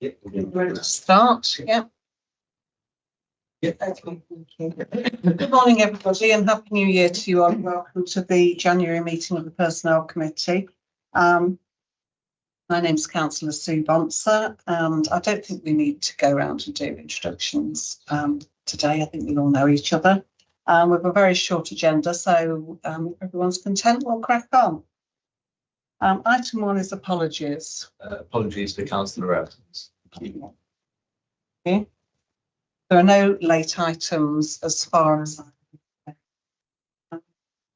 Yep. Ready to start? Yeah. Yep. Good morning, everybody, and Happy New Year to you all. Welcome to the January meeting of the Personnel Committee. My name's Councillor Sue Bonser, and I don't think we need to go around and do introductions today. I think we all know each other. We have a very short agenda, so if everyone's content, we'll crack on. Item 1 is apologies. Apologies for Councillor Evans. Okay. There are no late items as far as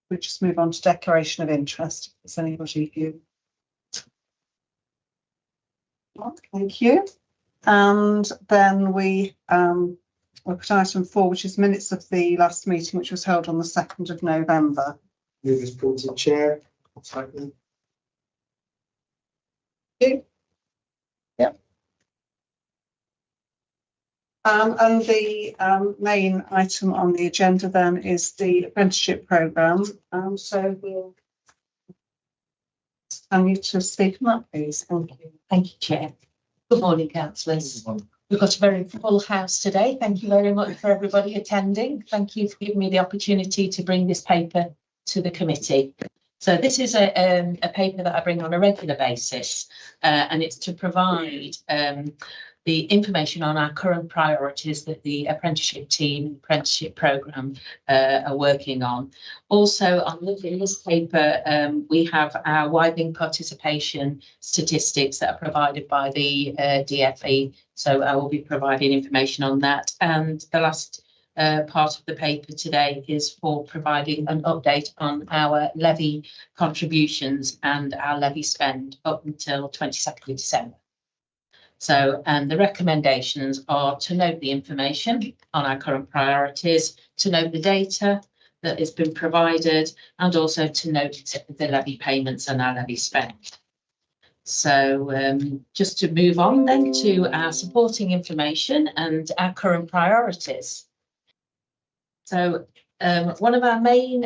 we just move on to declaration of interest. Is anybody who? Thank you. And then we look at item 4, which is minutes of the last meeting, which was held on the 2nd of November. Move as brought to chair. Second. Yep. And the main item on the agenda then is the apprenticeship programme. So we'll ask you to speak on that, please. Thank you. Thank you, Chair. Good morning, councillors. We've got a very full house today. Thank you very much for everybody attending. Thank you for giving me the opportunity to bring this paper to the committee. So this is a paper that I bring on a regular basis, and it's to provide the information on our current priorities that the apprenticeship team, apprenticeship programme are working on. Also, in this paper, we have our widening participation statistics that are provided by the DFE. So I will be providing information on that. And the last part of the paper today is for providing an update on our levy contributions and our levy spend up until 22nd of December. So, and the recommendations are to note the information on our current priorities, to note the data that has been provided, and also to note the levy payments and our levy spend. So just to move on then to our supporting information and our current priorities. So one of our main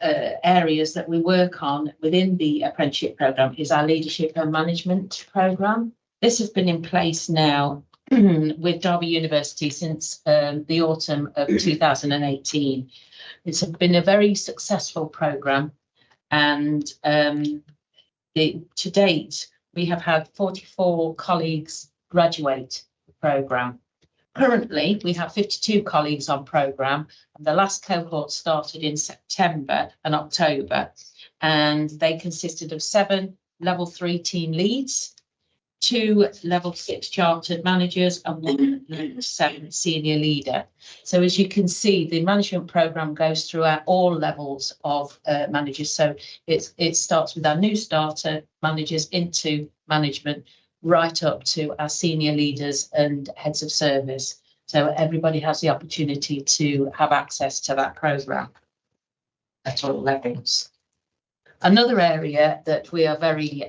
areas that we work on within the apprenticeship programme is our leadership and management programme. This has been in place now with Derby University since the autumn of 2018. It's been a very successful programme, and to date, we have had 44 colleagues graduate the programme. Currently, we have 52 colleagues on programme, and the last cohort started in September and October, and they consisted of 7 level 3 team leads, 2 level 6 chartered managers, and 1 level 7 senior leader. So as you can see, the management programme goes through all levels of managers. So it starts with our new starter managers into management, right up to our senior leaders and heads of service. So everybody has the opportunity to have access to that programme at all levels. Another area that we are very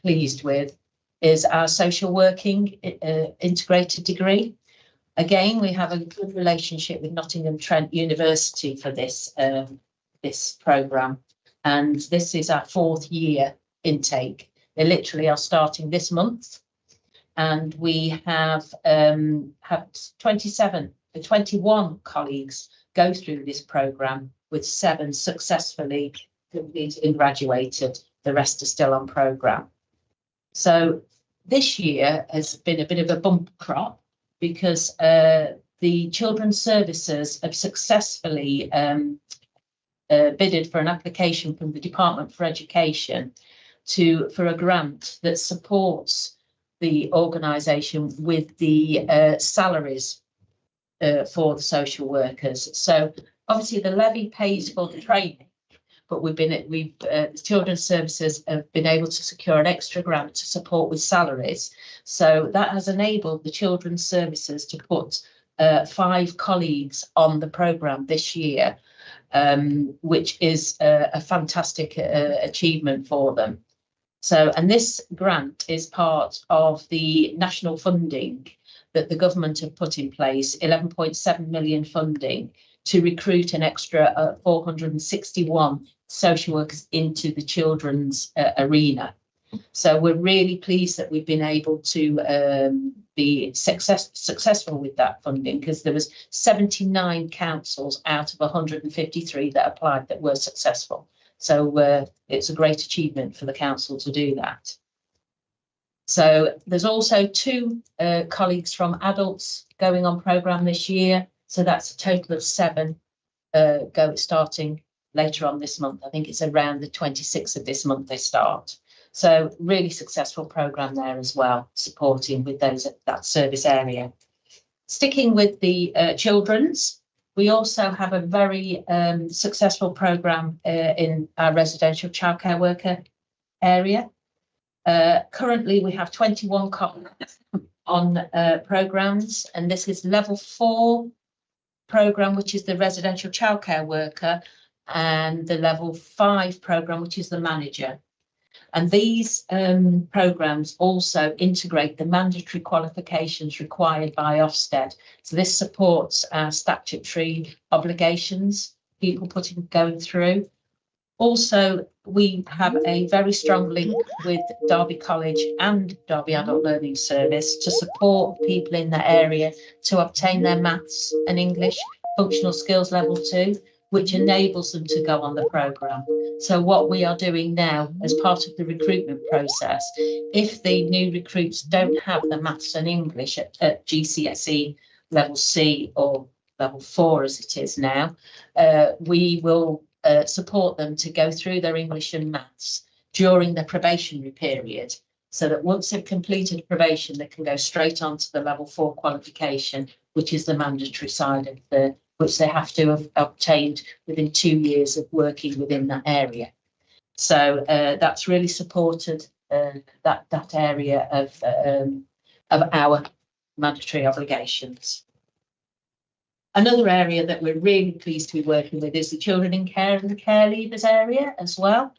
pleased with is our social working integrated degree. Again, we have a good relationship with Nottingham Trent University for this programme, and this is our 4th year intake. They literally are starting this month, and we have 21 colleagues go through this programme, with 7 successfully completed and graduated. The rest are still on programme. So this year has been a bit of a bump crop, because the Children's Services have successfully bidded for an application from the Department for Education for a grant that supports the organisation with the salaries for the social workers. So obviously the levy pays for the training, but the Children's Services have been able to secure an extra grant to support with salaries. So that has enabled the Children's Services to put 5 colleagues on the programme this year, which is a fantastic achievement for them. So, and this grant is part of the national funding that the government have put in place, 11.7 million funding, to recruit an extra 461 social workers into the children's arena. So we're really pleased that we've been able to be successful with that funding, because there was 79 councils out of 153 that applied that were successful. So it's a great achievement for the council to do that. So there's also 2 colleagues from adults going on programme this year. So that's a total of 7 starting later on this month. I think it's around the 26th of this month they start. So really successful programme there as well, supporting with those at that service area. Sticking with the children's, we also have a very successful programme in our residential childcare worker area. Currently, we have 21 colleagues on programmes, and this is level 4 programme, which is the residential childcare worker, and the level 5 programme, which is the manager. And these programmes also integrate the mandatory qualifications required by Ofsted. So this supports our statutory obligations, people going through. Also, we have a very strong link with Derby College and Derby Adult Learning Service to support people in that area to obtain their maths and English functional skills level 2, which enables them to go on the programme. So what we are doing now as part of the recruitment process, if the new recruits don't have the maths and English at GCSE level C or level 4 as it is now, we will support them to go through their English and maths during the probationary period, so that once they've completed probation, they can go straight on to the level 4 qualification, which is the mandatory side of which they have to have obtained within 2 years of working within that area. So that's really supported that area of our mandatory obligations. Another area that we're really pleased to be working with is the children in care and the care leavers area as well.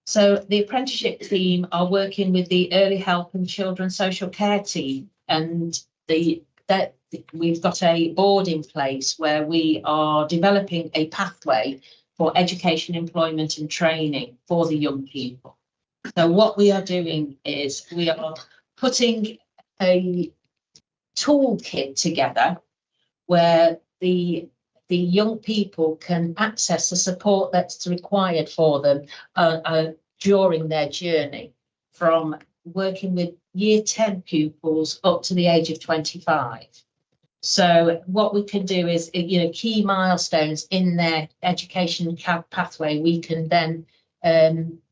So the apprenticeship team are working with the early help and children's social care team, and we've got a board in place where we are developing a pathway for education, employment and training for the young people. So what we are doing is we are putting a toolkit together where the young people can access the support that's required for them during their journey, from working with year 10 pupils up to the age of 25. So what we can do is, key milestones in their education pathway, we can then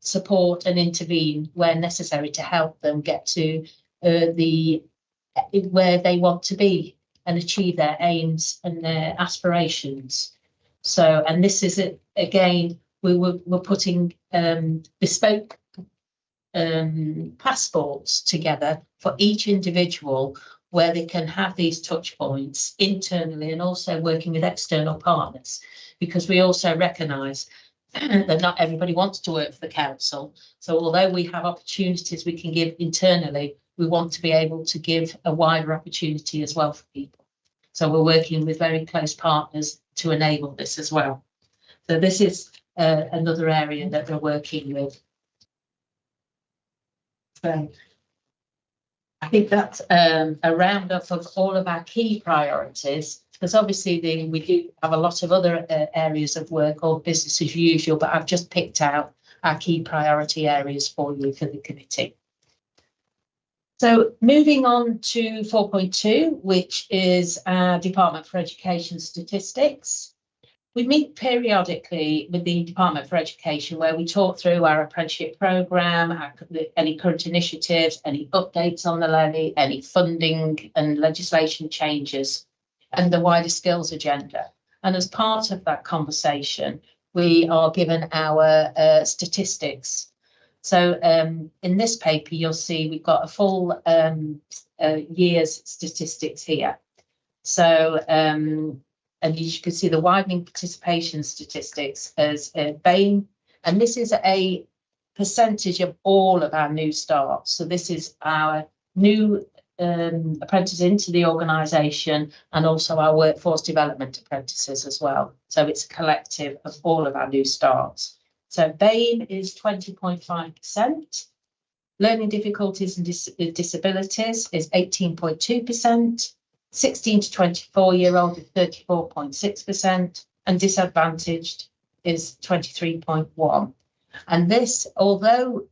support and intervene where necessary to help them get to where they want to be and achieve their aims and their aspirations. So, and this is it again, we're putting bespoke passports together for each individual, where they can have these touch points internally and also working with external partners, because we also recognise that not everybody wants to work for the council. So although we have opportunities we can give internally, we want to be able to give a wider opportunity as well for people. So we're working with very close partners to enable this as well. So this is another area that we're working with. So I think that's a roundup of all of our key priorities, because obviously we do have a lot of other areas of work or business as usual, but I've just picked out our key priority areas for you for the committee. So moving on to 4.2, which is our Department for Education statistics. We meet periodically with the Department for Education, where we talk through our apprenticeship programme, any current initiatives, any updates on the levy, any funding and legislation changes, and the wider skills agenda. And as part of that conversation, we are given our statistics. So in this paper, you'll see we've got a full year's statistics here. So, and you can see the widening participation statistics as BAME, and this is a percentage of all of our new starts. So this is our new apprentices into the organisation, and also our workforce development apprentices as well. So it's a collective of all of our new starts. So BAME is 20.5%, Learning difficulties and disabilities is 18.2%. 16 to 24-year-old is 34.6%, and disadvantaged is 23.1%. And this, although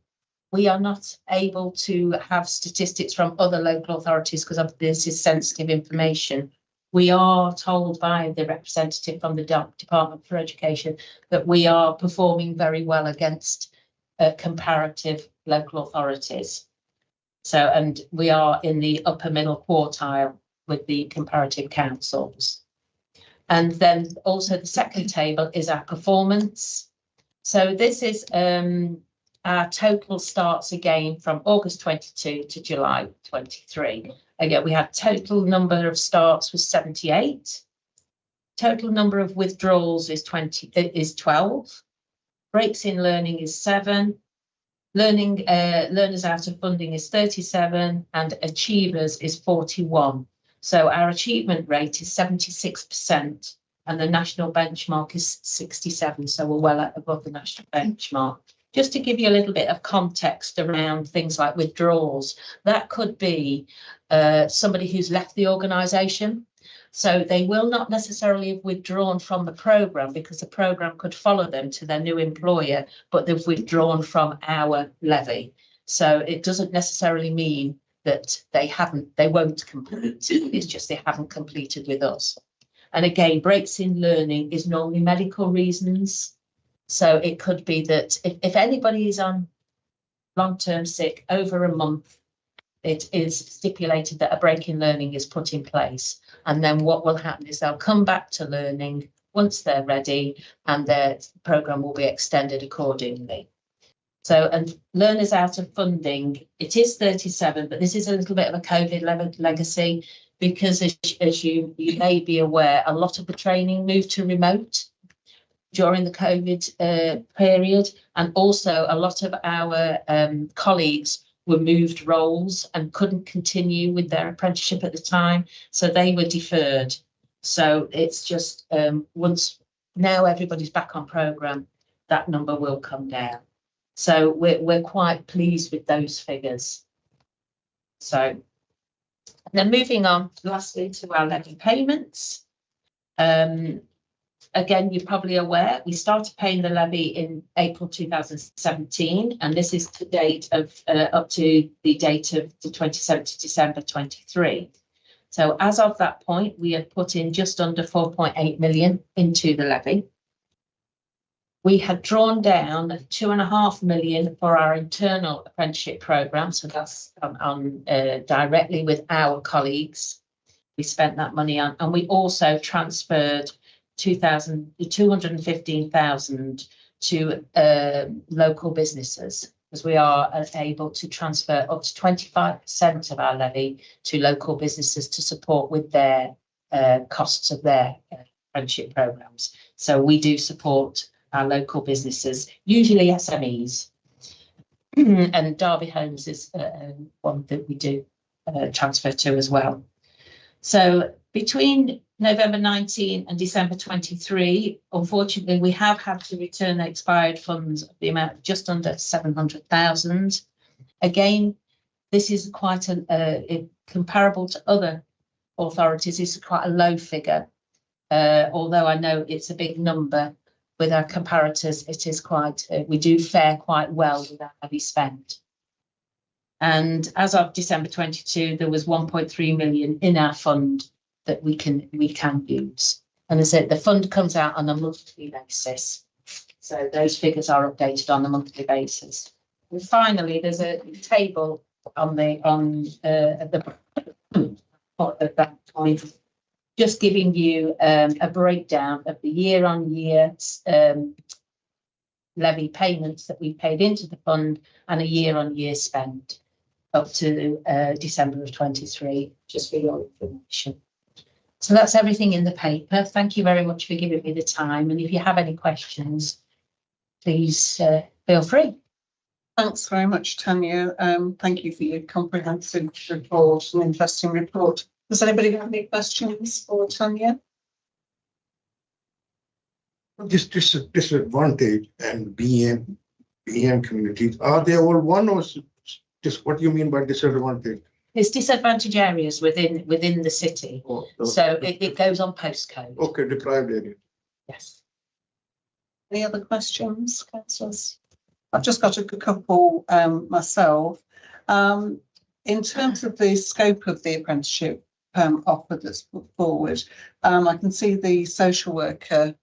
we are not able to have statistics from other local authorities because this is sensitive information, we are told by the representative from the Department for Education that we are performing very well against comparative local authorities. So, and we are in the upper middle quartile with the comparative councils. And then also the second table is our performance. So this is our total starts again from August 22 to July 23. Again, we had total number of starts was 78. Total number of withdrawals is 12. Breaks in learning is 7. Learners out of funding is 37, and achievers is 41. So our achievement rate is 76%, and the national benchmark is 67. So we're well above the national benchmark. Just to give you a little bit of context around things like withdrawals, that could be somebody who's left the organisation. So they will not necessarily have withdrawn from the programme because the programme could follow them to their new employer, but they've withdrawn from our levy. So it doesn't necessarily mean that they won't complete. It's just they haven't completed with us. And again, breaks in learning is normally medical reasons. So it could be that if anybody is on long-term sick over a month, it is stipulated that a break in learning is put in place. And then what will happen is they'll come back to learning once they're ready, and their programme will be extended accordingly. So, and learners out of funding, it is 37, but this is a little bit of a COVID legacy because as you may be aware, a lot of the training moved to remote during the COVID period, and also a lot of our colleagues were moved roles and couldn't continue with their apprenticeship at the time, so they were deferred. So it's just once now everybody's back on programme, that number will come down. So we're quite pleased with those figures. So then moving on lastly to our levy payments. Again, you're probably aware, we started paying the levy in April 2017, and this is to date of up to the date of the 27th of December 23. So as of that point, we had put in just under 4.8 million into the levy. We had drawn down 2.5 million for our internal apprenticeship programme, so that's on directly with our colleagues. We spent that money on, and we also transferred 215,000 to local businesses, because we are able to transfer up to 25% of our levy to local businesses to support with their costs of their apprenticeship programmes. So we do support our local businesses, usually SMEs, and Derby Homes is one that we do transfer to as well. So between November 19 and December 23, unfortunately, we have had to return the expired funds of the amount of just under 700,000. Again, this is quite comparable to other authorities. This is quite a low figure, although I know it's a big number. With our comparators, it is quite, we do fare quite well with our levy spend. And as of December 22, there was 1.3 million in our fund that we can use. And as I said, the fund comes out on a monthly basis. So those figures are updated on a monthly basis. And finally, there's a table on the just giving you a breakdown of the year-on-year levy payments that we paid into the fund and a year-on-year spend up to December of 23, just for your information. So that's everything in the paper. Thank you very much for giving me the time. And if you have any questions, please feel free. Thanks very much, Tanya. Thank you for your comprehensive report, an interesting report. Does anybody have any questions for Tanya? This disadvantage and BM communities, are they all one or Just what do you mean by disadvantage? There's disadvantaged areas within the city, so it goes on postcode. Okay, deprived area. Yes. Any other questions, councillors? I've just got a couple myself. In terms of the scope of the apprenticeship offer that's put forward, I can see the social worker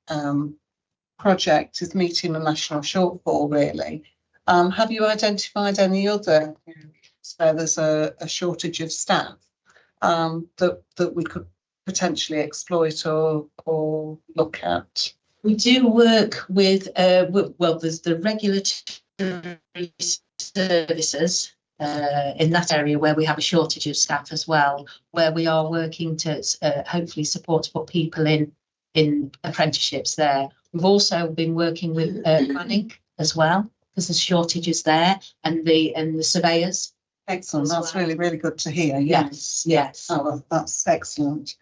project is meeting a national shortfall, really. Have you identified any other where there's a shortage of staff that we could potentially exploit or look at? We do work with, well, there's the regulatory services in that area where we have a shortage of staff as well, where we are working to hopefully support people in apprenticeships there. We've also been working with planning as well, because there's shortages there, and the surveyors. Excellent. That's well. really good to hear. Yes. Oh, well, that's excellent.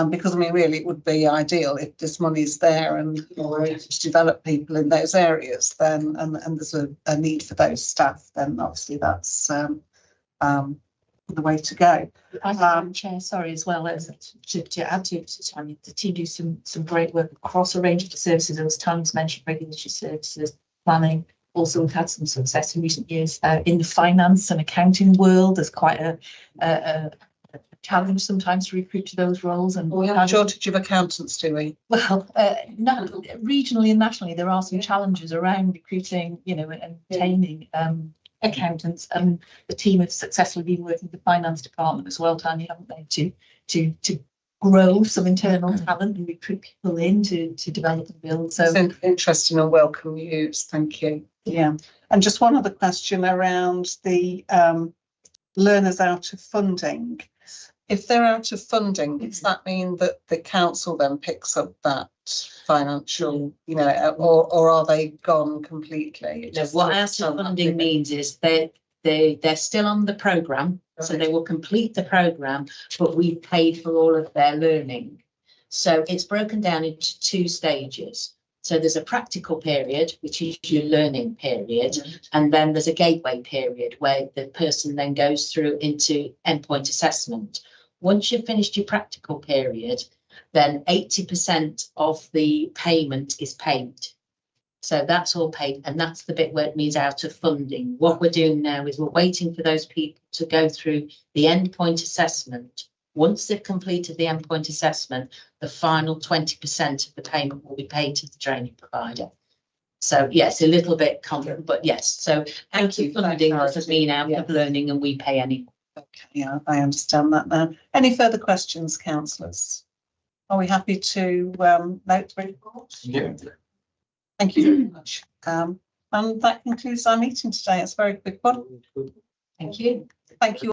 Because I mean, really, it would be ideal if this money's there and we're able to develop people in those areas. Then, and there's a need for those staff. Then, obviously, that's the way to go. Chair, sorry, as well as to add to Tanya, the team do some great work across a range of the services. As Tanya's mentioned, regulatory services, planning. Also, we've had some success in recent years in the finance and accounting world. There's quite a challenge sometimes to recruit to those roles. And We have a shortage of accountants, do we? well, no, regionally and nationally, there are some challenges around recruiting, and retaining accountants. And the team have successfully been working with the finance department as well, Tanya, haven't they, to grow some internal talent and recruit people in to develop and build. So It's interesting and welcome news. Thank you. Yeah. And just one other question around the learners out of funding. If they're out of funding, does that mean that the council then picks up that financial, or are they gone completely? No, what out of funding means is they're still on the programme, so they will complete the programme, but we've paid for all of their learning. So it's broken down into 2 stages. So there's a practical period, which is your learning period, and then there's a gateway period where the person then goes through into endpoint assessment. Once you've finished your practical period, then 80% of the payment is paid. So that's all paid, and that's the bit where it means out of funding. What we're doing now is we're waiting for those people to go through the endpoint assessment. Once they've completed the endpoint assessment, the final 20% of the payment will be paid to the training provider. So yes, a little bit common, but yes. So out of funding doesn't mean out of learning, and we pay any. Okay, yeah, I understand that now. Any further questions, councillors? Are we happy to note the report? Yeah. Thank you very much. And that concludes our meeting today. It's a very quick one. Thank you. Thank you.